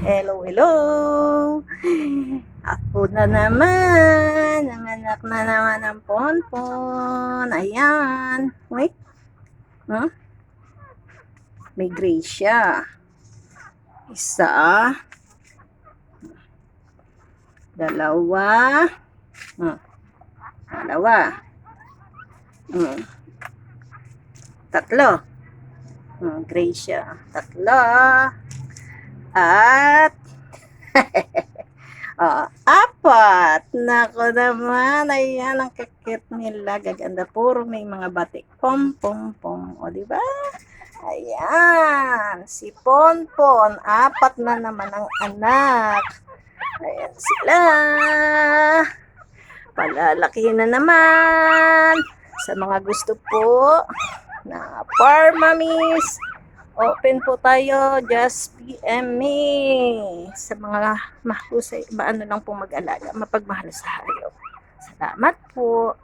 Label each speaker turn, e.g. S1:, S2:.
S1: Hello, hello! Ako na naman, ang anak na naman ng Ponpon. Ayan. Wait. Huh? May gray siya. Isa. Dalawa. Dalawa. Tatlo. Gray siya. Tatlo. At apat. Nako naman. Ayan, ang kakit nila. Gaganda. Puro may mga batik. Pom, pom, pom. O, diba? Ayan. Si Ponpon. Apat na naman ang anak. Ayan sila. Palalaki na naman. Sa mga gusto po na farm mommies, open po tayo, just PM me. Sa mga mahusay, lang pong mag-alaga, mapagmahal sa hayop. Salamat po.